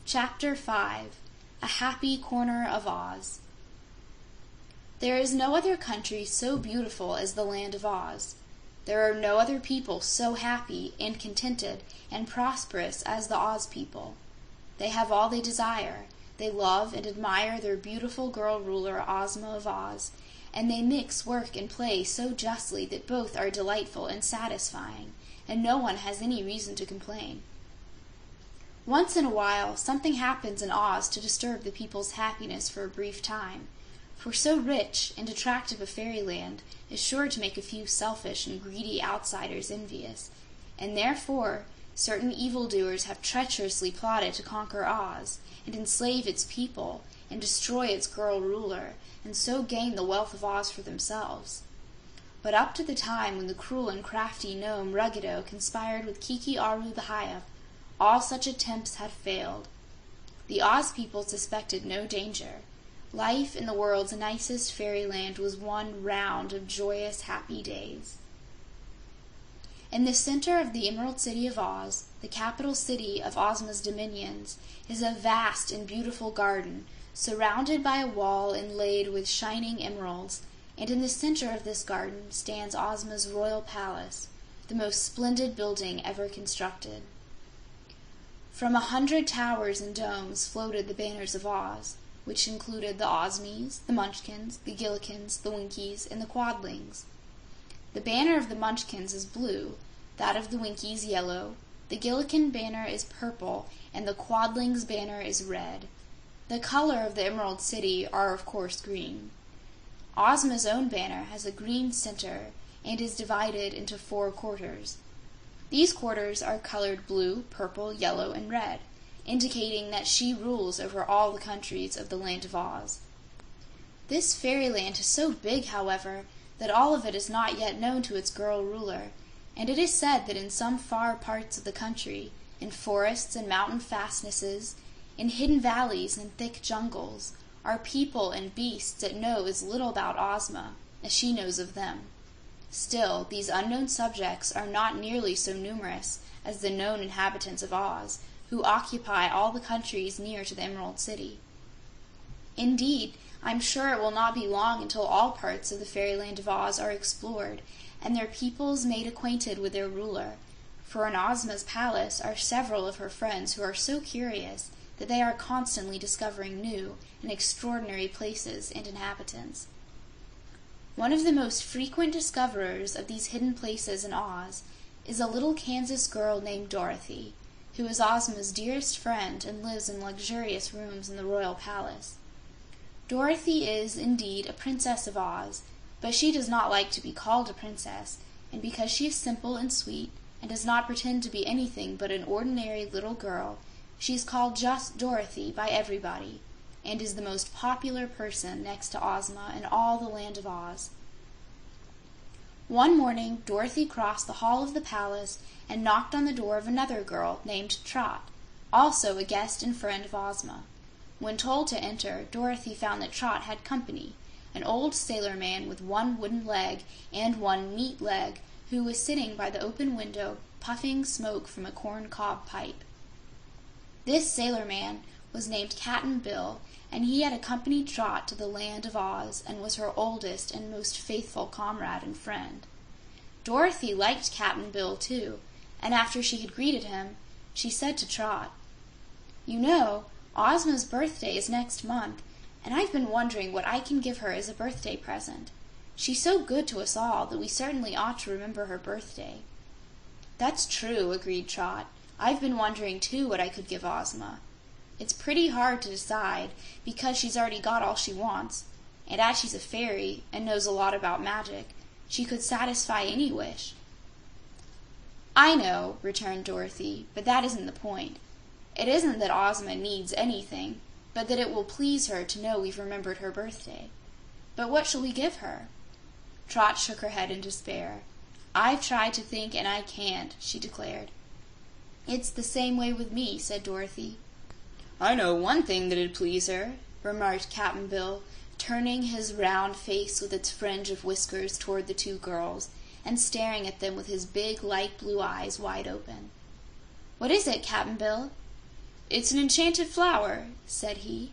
Chapter 5 A Happy Corner of Oz. There is no other country so beautiful as the land of Oz. There are no other people so happy and contented and prosperous as the Oz people. They have all they desire. They love and admire their beautiful girl ruler Ozma of Oz, and they mix work and play so justly that both are delightful and satisfying, and no one has any reason to complain. Once in a while, something happens in Oz to disturb the people's happiness for a brief time, for so rich and attractive a fairyland is sure to make a few selfish and greedy outsiders envious, and therefore certain evildoers have treacherously plotted to conquer Oz, and enslave its people, and destroy its girl ruler, and so gain the wealth of Oz for themselves. But up to the time when the cruel and crafty gnome Ruggedo conspired with Kiki Aru the Hyup, all such attempts had failed. The Oz people suspected no danger. Life in the world's nicest fairyland was one round of joyous, happy days. In the center of the Emerald City of Oz, the capital city of Ozma's dominions, is a vast and beautiful garden, surrounded by a wall inlaid with shining emeralds, and in the center of this garden stands Ozma's royal palace, the most splendid building ever constructed. From 100 towers and domes floated the banners of Oz, which included the Ozmies, the Munchkins, the Gillikins, the Winkies, and the Quadlings. The banner of the Munchkins is blue, that of the Winkies yellow, the Gillikin banner is purple, and the Quadlings' banner is red. The color of the Emerald City are, of course, green. Ozma's own banner has a green center and is divided into 4 quarters. These quarters are colored blue, purple, yellow, and red, indicating that she rules over all the countries of the land of Oz. This fairyland is so big, however, that all of it is not yet known to its girl ruler, and it is said that in some far parts of the country, in forests and mountain fastnesses, in hidden valleys and thick jungles, are people and beasts that know as little about Ozma as she knows of them. Still, these unknown subjects are not nearly so numerous as the known inhabitants of Oz, who occupy all the countries near to the Emerald City. Indeed, I'm sure it will not be long until all parts of the fairyland of Oz are explored, and their peoples made acquainted with their ruler, for in Ozma's palace are several of her friends who are so curious that they are constantly discovering new and extraordinary places and inhabitants. One of the most frequent discoverers of these hidden places in Oz is a little Kansas girl named Dorothy, who is Ozma's dearest friend and lives in luxurious rooms in the royal palace. Dorothy is, indeed, a princess of Oz, but she does not like to be called a princess, and because she is simple and sweet, and does not pretend to be anything but an ordinary little girl, she is called just Dorothy by everybody, and is the most popular person next to Ozma in all the land of Oz. One morning, Dorothy crossed the hall of the palace and knocked on the door of another girl named Trot, also a guest and friend of Ozma. When told to enter, Dorothy found that Trot had company, an old sailor man with one wooden leg and one meat leg, who was sitting by the open window puffing smoke from a corn-cob pipe. This sailor man was named Cap'n Bill, and he had accompanied Trot to the land of Oz and was her oldest and most faithful comrade and friend. Dorothy liked Cap'n Bill, too, and after she had greeted him, she said to Trot, "You know, Ozma's birthday is next month, and I've been wondering what I can give her as a birthday present. She's so good to us all that we certainly ought to remember her birthday." "That's true," agreed Trot. "I've been wondering, too, what I could give Ozma. It's pretty hard to decide, because she's already got all she wants, and as she's a fairy and knows a lot about magic, she could satisfy any wish." "I know," returned Dorothy, "but that isn't the point. It isn't that Ozma needs anything, but that it will please her to know we've remembered her birthday. But what shall we give her?" Trot shook her head in despair. "I've tried to think, and I can't," she declared. "It's the same way with me," said Dorothy. "I know one thing that'd please her," remarked Cap'n Bill, turning his round face with its fringe of whiskers toward the 2 girls, and staring at them with his big light blue eyes wide open. "What is it, Cap'n Bill?" "It's an enchanted flower," said he.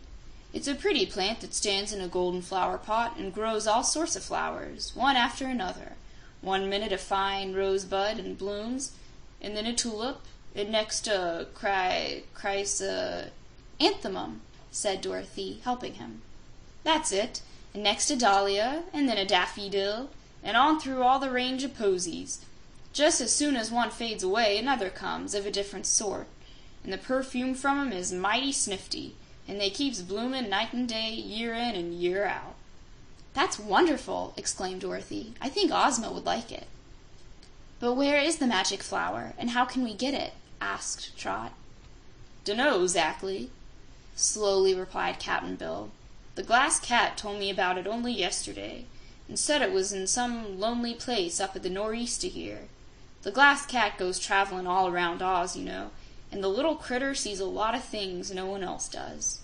"It's a pretty plant that stands in a golden flower pot and grows all sorts of flowers, one after another. One minute a fine rosebud and blooms, and then a tulip, and next a chrysanthemum," said Dorothy, helping him. "That's it, and next a dahlia, and then a daffodil, and on through all the range of posies. Just as soon as one fades away, another comes, of a different sort, and the perfume from 'em is mighty snifty, and they keeps bloomin' night and day, year in and year out." "That's wonderful!" exclaimed Dorothy. "I think Ozma would like it." "But where is the magic flower, and how can we get it?" asked Trot. "Dunno, 'zactly," slowly replied Cap'n Bill. "The Glass Cat told me about it only yesterday, and said it was in some lonely place up at the nor'east of here. The Glass Cat goes travelin' all around Oz, you know, and the little critter sees a lot of things no one else does."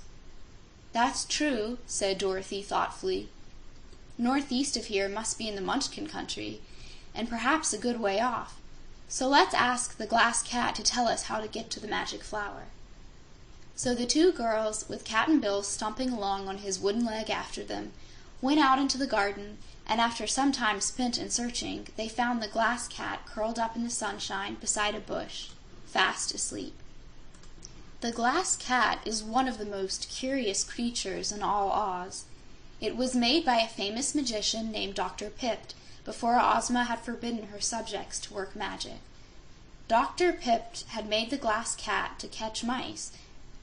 "That's true," said Dorothy thoughtfully. "Northeast of here must be in the Munchkin country, and perhaps a good way off. So let's ask the Glass Cat to tell us how to get to the magic flower." So the two girls, with Cap'n Bill stumping along on his wooden leg after them, went out into the garden, and after some time spent in searching, they found the Glass Cat curled up in the sunshine beside a bush, fast asleep. The Glass Cat is one of the most curious creatures in all Oz. It was made by a famous magician named Dr. Pipt before Ozma had forbidden her subjects to work magic. Dr. Pipt had made the Glass Cat to catch mice,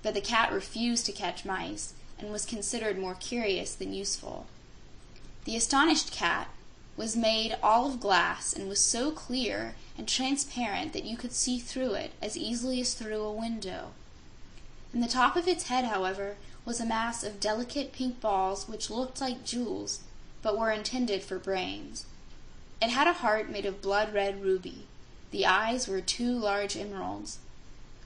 but the cat refused to catch mice and was considered more curious than useful. The astonished cat was made all of glass and was so clear and transparent that you could see through it as easily as through a window. In the top of its head, however, was a mass of delicate pink balls which looked like jewels, but were intended for brains. It had a heart made of blood-red ruby. The eyes were 2 large emeralds.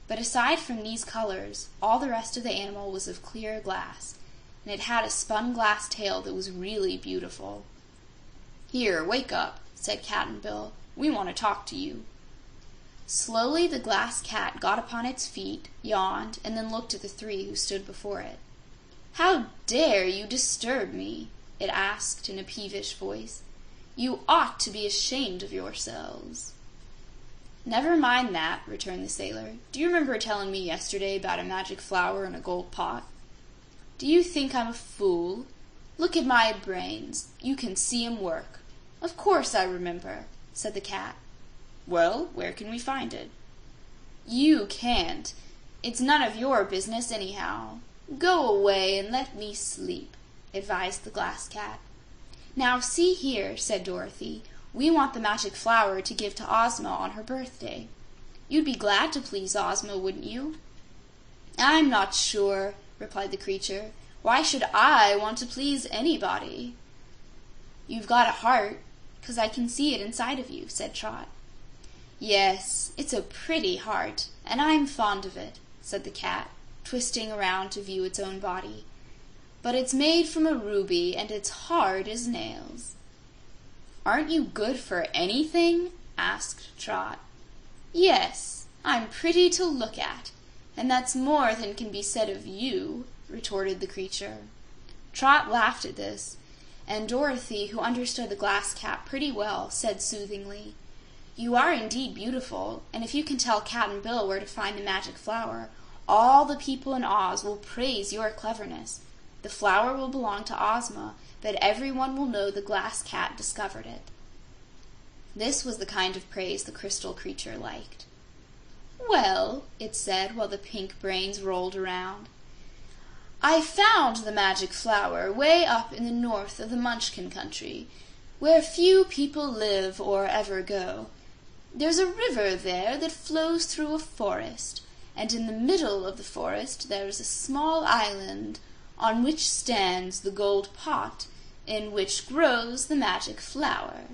But aside from these colors, all the rest of the animal was of clear glass, and it had a spun glass tail that was really beautiful. "Here, wake up," said Cap'n Bill. "We want to talk to you." Slowly the Glass Cat got upon its feet, yawned, and then looked at the three who stood before it. "How dare you disturb me?" it asked in a peevish voice. "You ought to be ashamed of yourselves." "Never mind that," returned the sailor. "Do you remember telling me yesterday about a magic flower in a gold pot?" "Do you think I'm a fool? Look at my brains. You can see 'em work." "Of course I remember," said the cat. "Well, where can we find it?" "You can't. It's none of your business anyhow. Go away and let me sleep," advised the Glass Cat. "Now see here," said Dorothy. "We want the magic flower to give to Ozma on her birthday. You'd be glad to please Ozma, wouldn't you?" "I'm not sure," replied the creature. "Why should I want to please anybody?" "You've got a heart, 'cause I can see it inside of you," said Trot. "Yes, it's a pretty heart, and I'm fond of it," said the cat, twisting around to view its own body. "But it's made from a ruby, and it's hard as nails." "Aren't you good for anything?" asked Trot. "Yes, I'm pretty to look at, and that's more than can be said of you," retorted the creature. Trot laughed at this, and Dorothy, who understood the Glass Cat pretty well, said soothingly, "You are indeed beautiful, and if you can tell Cap'n Bill where to find the magic flower, all the people in Oz will praise your cleverness. The flower will belong to Ozma, but everyone will know the Glass Cat discovered it." This was the kind of praise the crystal creature liked. "Well," it said while the pink brains rolled around, "I found the magic flower way up in the north of the Munchkin country, where few people live or ever go. There's a river there that flows through a forest, and in the middle of the forest there is a small island on which stands the gold pot in which grows the magic flower."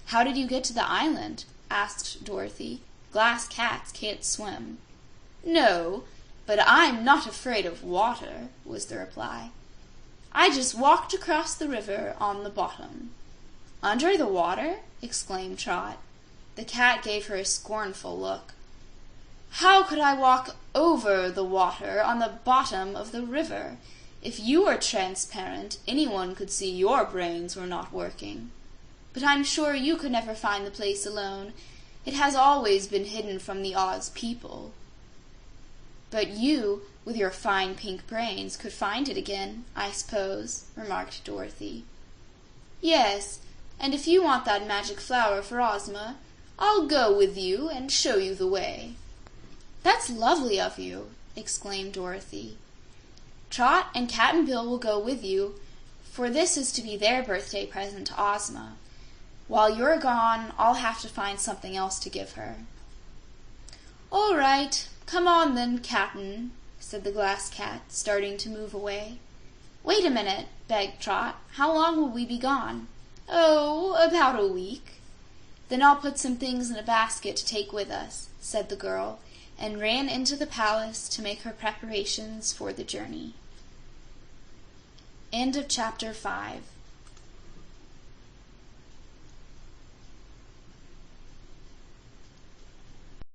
"How did you get to the island?" asked Dorothy. "Glass cats can't swim." "No, but I'm not afraid of water," was the reply. "I just walked across the river on the bottom." "Under the water?" exclaimed Trot. The cat gave her a scornful look. How could I walk over the water on the bottom of the river? If you were transparent, anyone could see your brains were not working. But I'm sure you could never find the place alone. It has always been hidden from the Oz people. But you, with your fine pink brains, could find it again, I suppose, remarked Dorothy. Yes, and if you want that magic flower for Ozma, I'll go with you and show you the way. That's lovely of you, exclaimed Dorothy. Trot and Cap'n Bill will go with you, for this is to be their birthday present to Ozma. While you're gone, I'll have to find something else to give her. All right, come on then, Cap'n, said the Glass Cat, starting to move away. Wait a minute, begged Trot. How long will we be gone? Oh, about a week. Then I'll put some things in a basket to take with us, said the girl, and ran into the palace to make her preparations for the journey. End of Chapter 5.